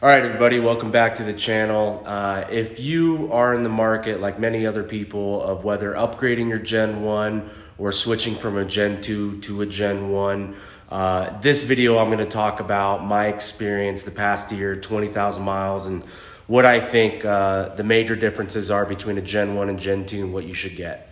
All right, everybody, welcome back to the channel. If you are in the market, like many other people, of whether upgrading your Gen 1 or switching from a Gen 2 to a Gen 1, this video I'm going to talk about my experience the past year, 20,000 miles, and what I think the major differences are between a Gen 1 and Gen 2 and what you should get.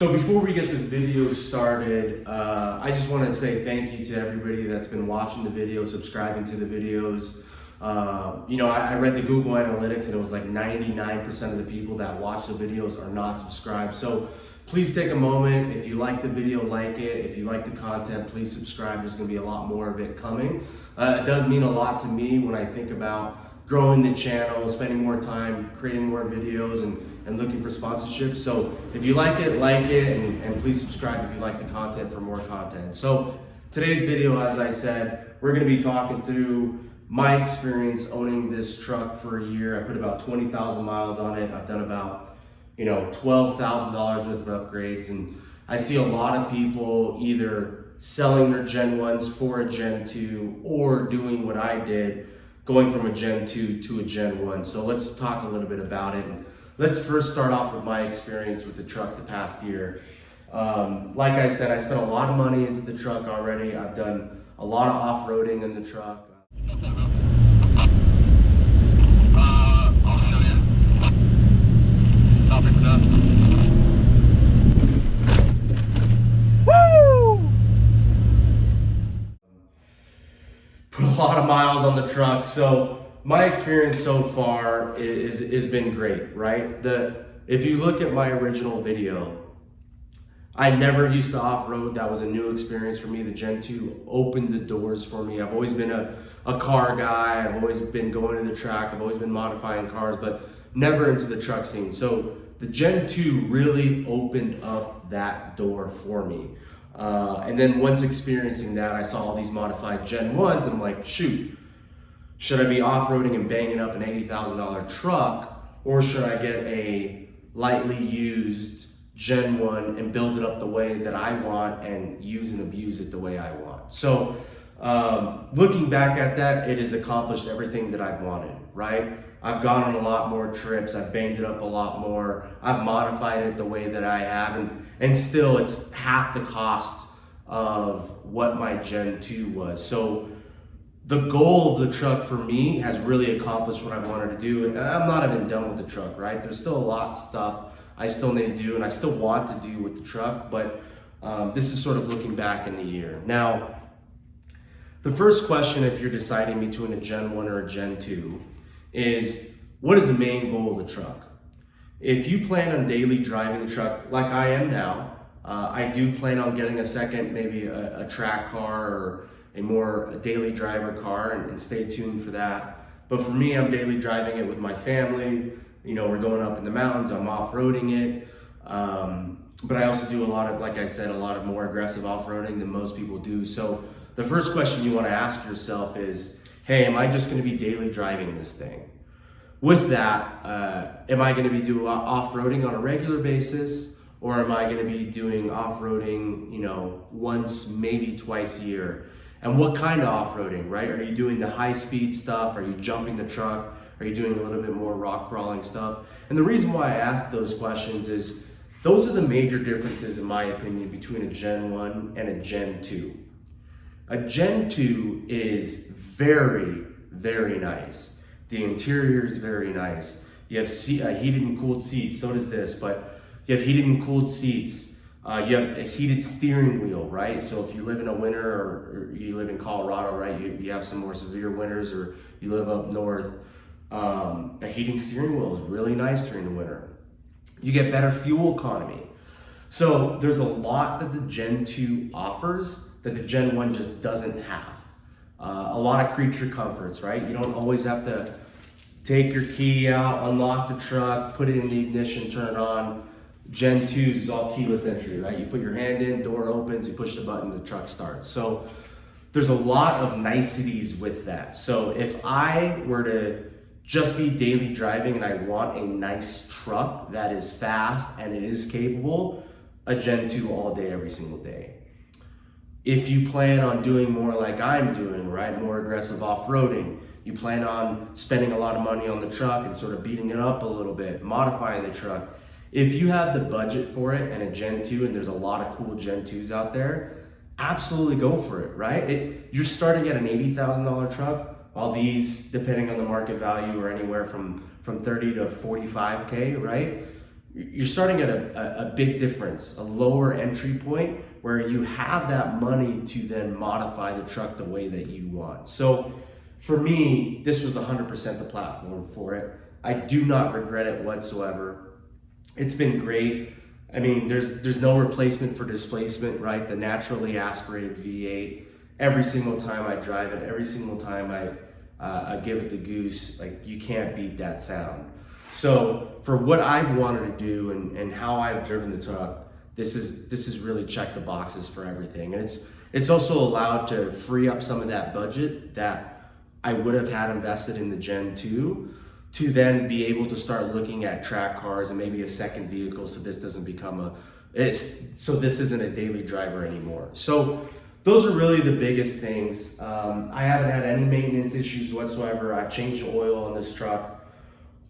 So before we get the video started, I just want to say thank you to everybody that's been watching the video, subscribing to the videos. I read the Google Analytics and it was like 99% of the people that watch the videos are not subscribed. So please take a moment. If you like the video, like it. If you like the content, please subscribe. There's going to be a lot more of it coming. It does mean a lot to me when I think about growing the channel, spending more time, creating more videos, and looking for sponsorships. So if you like it, and please subscribe if you like the content for more content. So today's video, as I said, we're gonna be talking through my experience owning this truck for a year. I put about 20,000 miles on it. I've done about, $12,000 worth of upgrades. And I see a lot of people either selling their Gen 1s for a Gen 2 or doing what I did, going from a Gen 2 to a Gen 1. So let's talk a little bit about it. Let's first start off with my experience with the truck the past year. Like I said, I spent a lot of money into the truck already. I've done a lot of off-roading in the truck. I'll show you. Stopping for that. Put a lot of miles on the truck. So my experience so far is been great, right? If you look at my original video, I never used to off-road. That was a new experience for me. The Gen 2 opened the doors for me. I've always been a car guy. I've always been going to the track. I've always been modifying cars, but never into the truck scene. So the Gen 2 really opened up that door for me. And then once experiencing that, I saw all these modified Gen 1s, and I'm like, shoot, should I be off-roading and banging up an $80,000 truck, or should I get a lightly used Gen 1 and build it up the way that I want and use and abuse it the way I want? So looking back at that, it has accomplished everything that I've wanted, right? I've gone on a lot more trips. I've banged it up a lot more. I've modified it the way that I have, and still it's half the cost of what my Gen 2 was. So the goal of the truck for me has really accomplished what I wanted to do. And I'm not even done with the truck, right? There's still a lot of stuff I still need to do and I still want to do with the truck, but this is sort of looking back in the year. Now, the first question, if you're deciding between a Gen 1 or a Gen 2, is what is the main goal of the truck? If you plan on daily driving the truck like I am now, I do plan on getting a second, maybe a track car or a more daily driver car, and stay tuned for that. But for me, I'm daily driving it with my family. We're going up in the mountains, I'm off-roading it. But I also do a lot of, like I said, a lot of more aggressive off-roading than most people do. So the first question you want to ask yourself is, hey, am I just going to be daily driving this thing? With that, am I going to be doing off-roading on a regular basis, or am I going to be doing off-roading, once, maybe twice a year? And what kind of off-roading, right? Are you doing the high-speed stuff? Are you jumping the truck? Are you doing a little bit more rock crawling stuff? And the reason why I ask those questions is those are the major differences, in my opinion, between a Gen 1 and a Gen 2. A Gen 2 is very, very nice. The interior is very nice. You have heated and cooled seats, so does this, but you have heated and cooled seats. You have a heated steering wheel, right? So if you live in a winter or you live in Colorado, right, you have some more severe winters, or you live up north, a heating steering wheel is really nice during the winter. You get better fuel economy. So there's a lot that the Gen 2 offers that the Gen 1 just doesn't have. A lot of creature comforts, right? You don't always have to take your key out, unlock the truck, put it in the ignition, turn it on. Gen 2 is all keyless entry, right? You put your hand in, door opens, you push the button, the truck starts. So there's a lot of niceties with that. So if I were to just be daily driving and I want a nice truck that is fast and it is capable, a Gen 2 all day, every single day. If you plan on doing more like I'm doing, right, more aggressive off-roading, you plan on spending a lot of money on the truck and sort of beating it up a little bit, modifying the truck. If you have the budget for it and a Gen 2, and there's a lot of cool Gen 2s out there, absolutely go for it, right? You're starting at an $80,000 truck, while these, depending on the market value, are anywhere from 30 to 45K, right? You're starting at a big difference, a lower entry point where you have that money to then modify the truck the way that you want. So for me, this was 100% the platform for it. I do not regret it whatsoever. It's been great. I mean, there's no replacement for displacement, right? The naturally aspirated V8. Every single time I drive it, every single time I give it the goose, like, you can't beat that sound. So for what I've wanted to do and how I've driven the truck, this is really checked the boxes for everything. And it's also allowed to free up some of that budget that I would have had invested in the Gen 2 to then be able to start looking at track cars and maybe a second vehicle, so this doesn't become so this isn't a daily driver anymore. So those are really the biggest things. I haven't had any maintenance issues whatsoever. I've changed the oil on this truck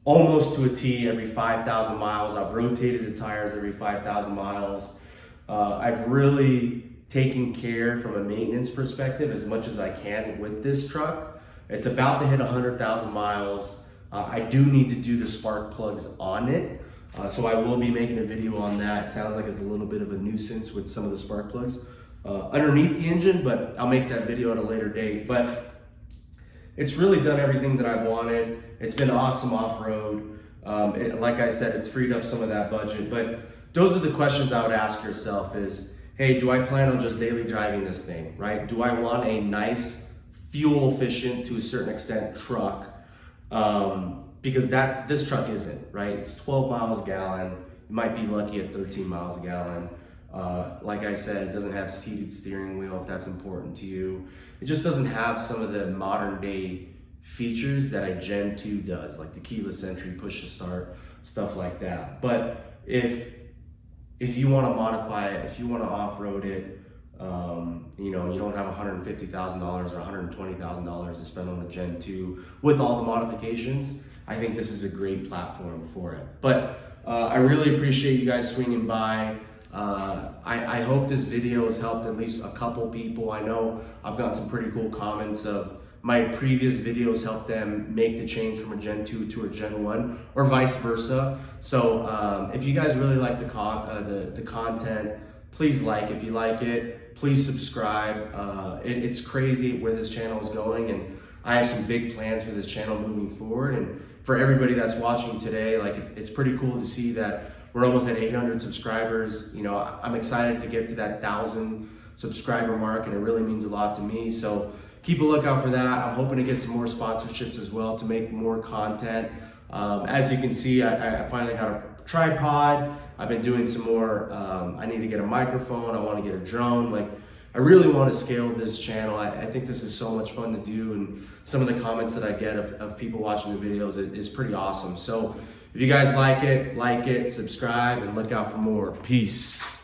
almost to a T every 5,000 miles. I've rotated the tires every 5,000 miles. I've really taken care from a maintenance perspective as much as I can with this truck. It's about to hit 100,000 miles. I do need to do the spark plugs on it. So I will be making a video on that. It sounds like it's a little bit of a nuisance with some of the spark plugs underneath the engine, but I'll make that video at a later date. But it's really done everything that I wanted. It's been awesome off-road. Like I said, it's freed up some of that budget. But those are the questions I would ask yourself is, hey, do I plan on just daily driving this thing, right? Do I want a nice, fuel efficient to a certain extent truck? Because this truck isn't, right? It's 12 miles a gallon. You might be lucky at 13 miles a gallon. Like I said, it doesn't have seated steering wheel if that's important to you. It just doesn't have some of the modern day features that a Gen 2 does, like the keyless entry, push to start, stuff like that. But if you want to modify it, if you want to off-road it, you don't have $150,000 or $120,000 to spend on a Gen 2 with all the modifications, I think this is a great platform for it. But I really appreciate you guys swinging by. I hope this video has helped at least a couple people. I know I've gotten some pretty cool comments of my previous videos helped them make the change from a Gen 2 to a Gen 1 or vice versa. So if you guys really like the content, please like. If you like it, please subscribe. It's crazy where this channel is going, and I have some big plans for this channel moving forward. And for everybody that's watching today, like it's pretty cool to see that we're almost at 800 subscribers. I'm excited to get to that 1,000 subscriber mark, and it really means a lot to me. So keep a lookout for that. I'm hoping to get some more sponsorships as well to make more content. As you can see, I finally got a tripod. I've been doing some more. I need to get a microphone. I want to get a drone. Like, I really want to scale this channel. I think this is so much fun to do, and some of the comments that I get of people watching the videos is pretty awesome. So if you guys like it, subscribe, and look out for more. Peace.